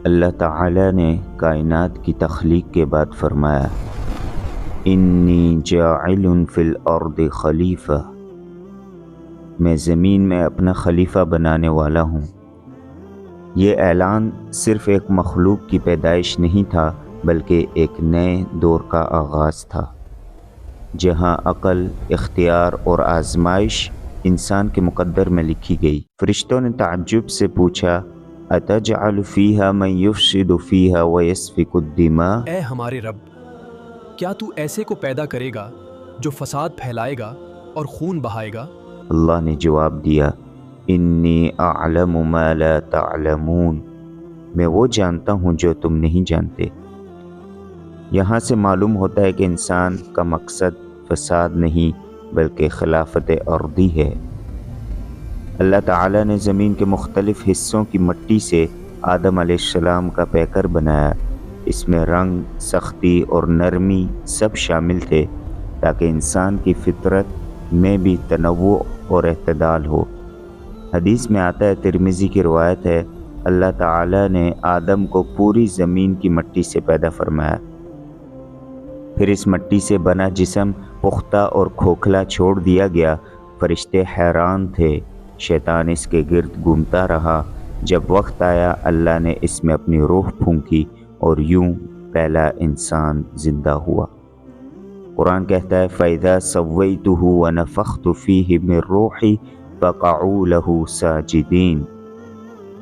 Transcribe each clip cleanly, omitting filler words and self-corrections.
اللہ تعالی نے کائنات کی تخلیق کے بعد فرمایا انی جاعل فی الارض خلیفہ، میں زمین میں اپنا خلیفہ بنانے والا ہوں۔ یہ اعلان صرف ایک مخلوق کی پیدائش نہیں تھا بلکہ ایک نئے دور کا آغاز تھا، جہاں عقل، اختیار اور آزمائش انسان کے مقدر میں لکھی گئی۔ فرشتوں نے تعجب سے پوچھا اتجعل فیہا من یفسد فیہا ویسفک الدماء، اے ہمارے رب، کیا تو ایسے کو پیدا کرے گا جو فساد پھیلائے گا اور خون بہائے گا؟ اللہ نے جواب دیا انی اعلم ما لا تعلمون، میں وہ جانتا ہوں جو تم نہیں جانتے۔ یہاں سے معلوم ہوتا ہے کہ انسان کا مقصد فساد نہیں بلکہ خلافت ارضی ہے۔ اللہ تعالیٰ نے زمین کے مختلف حصوں کی مٹی سے آدم علیہ السلام کا پیکر بنایا۔ اس میں رنگ، سختی اور نرمی سب شامل تھے تاکہ انسان کی فطرت میں بھی تنوع اور اعتدال ہو۔ حدیث میں آتا ہے، ترمذی کی روایت ہے، اللہ تعالیٰ نے آدم کو پوری زمین کی مٹی سے پیدا فرمایا، پھر اس مٹی سے بنا جسم پختہ اور کھوکھلا چھوڑ دیا گیا۔ فرشتے حیران تھے، شیطان اس کے گرد گھومتا رہا۔ جب وقت آیا اللہ نے اس میں اپنی روح پھونکی اور یوں پہلا انسان زندہ ہوا۔ قرآن کہتا ہے فَإِذَا سَوَّيْتُهُ وَنَفَخْتُ فِيهِ مِن رُوحِي فَقَعُوا لَهُ سَاجِدِينَ۔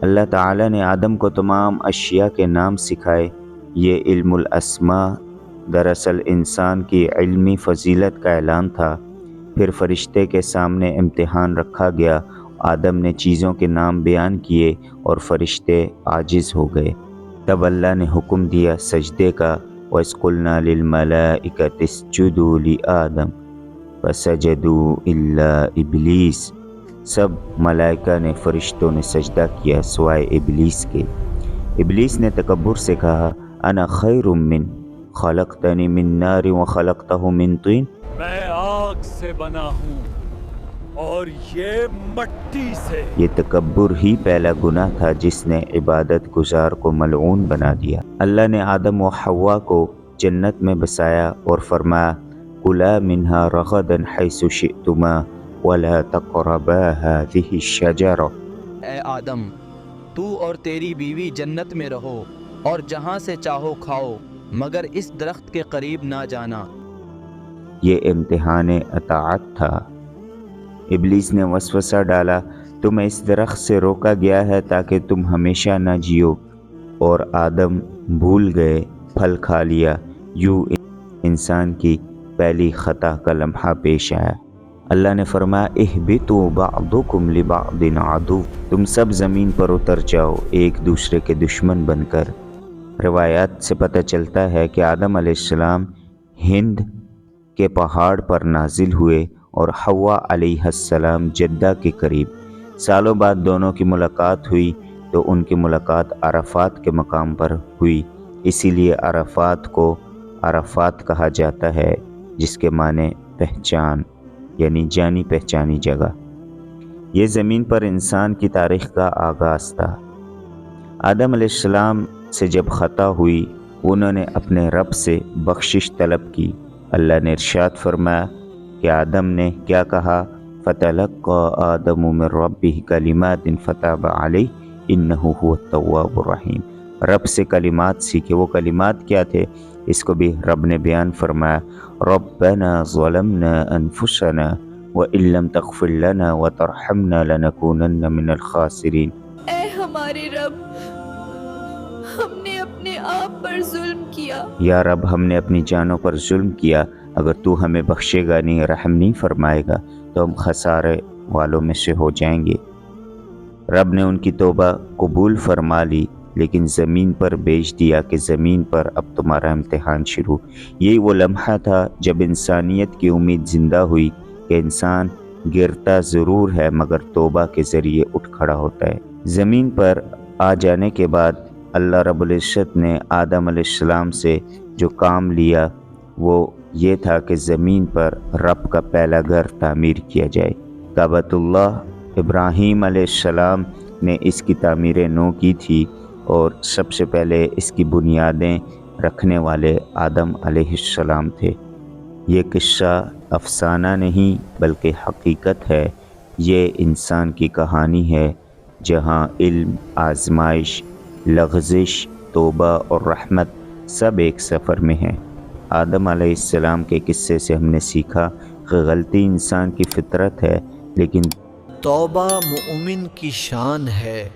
اللہ تعالیٰ نے آدم کو تمام اشیاء کے نام سکھائے۔ یہ علم الاسماء دراصل انسان کی علمی فضیلت کا اعلان تھا۔ پھر فرشتے کے سامنے امتحان رکھا گیا، آدم نے چیزوں کے نام بیان کیے اور فرشتے عاجز ہو گئے۔ تب اللہ نے حکم دیا سجدے کا، وَإِذْ قُلْنَا لِلْمَلَائِكَةِ اسْجُدُوا لِآدَمَ فَسَجَدُوا إِلَّا إِبْلِيسَ، سب ملائکہ نے، فرشتوں نے سجدہ کیا سوائے ابلیس کے۔ ابلیس نے تکبر سے کہا انا خیر من، خلقتنی من نار وخلقتہ من طین، میں آگ سے بنا ہوں اور یہ مٹی سے۔ یہ تکبر ہی پہلا گناہ تھا جس نے عبادت گزار کو ملعون بنا دیا۔ اللہ نے آدم و حوا کو جنت میں بسایا اور فرمایا کُلَا مِنْهَا رَغَدًا حَيْثُ شِئْتُمَا وَلَا تَقْرَبَا هَٰذِهِ الشَّجَرَةَ۔ اے آدم، تو اور تیری بیوی جنت میں رہو اور جہاں سے چاہو کھاؤ، مگر اس درخت کے قریب نہ جانا۔ یہ امتحان اطاعت تھا۔ ابلیس نے وسوسہ ڈالا تمہیں اس درخت سے روکا گیا ہے تاکہ تم ہمیشہ نہ جیو، اور آدم بھول گئے، پھل کھا لیا۔ یوں انسان کی پہلی خطا کا لمحہ پیش آیا۔ اللہ نے فرمایا اہبطوا بعضکم لبعض عدو، تم سب زمین پر اتر جاؤ ایک دوسرے کے دشمن بن کر۔ روایات سے پتہ چلتا ہے کہ آدم علیہ السلام ہند کے پہاڑ پر نازل ہوئے اور حوا علیہ السلام جدہ کے قریب۔ سالوں بعد دونوں کی ملاقات ہوئی تو ان کی ملاقات عرفات کے مقام پر ہوئی، اسی لیے عرفات کو عرفات کہا جاتا ہے، جس کے معنی پہچان، یعنی جانی پہچانی جگہ۔ یہ زمین پر انسان کی تاریخ کا آغاز تھا۔ آدم علیہ السلام سے جب خطا ہوئی، انہوں نے اپنے رب سے بخشش طلب کی۔ اللہ نے ارشاد فرمایا کہ آدم نے کیا کہا فَتَلَقَّىٰ آدَمُ مِن رَّبِّهِ كَلِمَاتٍ فَتَابَ عَلَيْهِ إِنَّهُ هُوَ التَّوَّابُ الرَّحِيمُ۔ رب سے کلمات سیکھے، وہ کلمات کیا تھے؟ اس کو بھی رب نے بیان فرمایا رَبَّنَا ظَلَمْنَا أَنفُسَنَا وَإِن لَّمْ تَغْفِرْ لَنَا وَتَرْحَمْنَا لَنَكُونَنَّ مِنَ الْخَاسِرِينَ۔ اے ہمارے رب، ہم نے اپنے آپ پر ظلم کیا۔ یا رب، ہم نے اپنی جانوں پر ظلم کیا، اگر تو ہمیں بخشے گا نہیں، رحم نہیں فرمائے گا تو ہم خسارے والوں میں سے ہو جائیں گے۔ رب نے ان کی توبہ قبول فرما لی، لیکن زمین پر بھیج دیا کہ زمین پر اب تمہارا امتحان شروع۔ یہی وہ لمحہ تھا جب انسانیت کی امید زندہ ہوئی کہ انسان گرتا ضرور ہے مگر توبہ کے ذریعے اٹھ کھڑا ہوتا ہے۔ زمین پر آ جانے کے بعد اللہ رب العزت نے آدم علیہ السلام سے جو کام لیا وہ یہ تھا کہ زمین پر رب کا پہلا گھر تعمیر کیا جائے۔ کعبۃ اللہ ابراہیم علیہ السلام نے اس کی تعمیر نو کی تھی۔ اور سب سے پہلے اس کی بنیادیں رکھنے والے آدم علیہ السلام تھے۔ یہ قصہ افسانہ نہیں بلکہ حقیقت ہے۔ یہ انسان کی کہانی ہے جہاں علم، آزمائش، لغزش، توبہ اور رحمت سب ایک سفر میں ہیں۔ آدم علیہ السلام کے قصے سے ہم نے سیکھا کہ غلطی انسان کی فطرت ہے، لیکن توبہ مومن کی شان ہے۔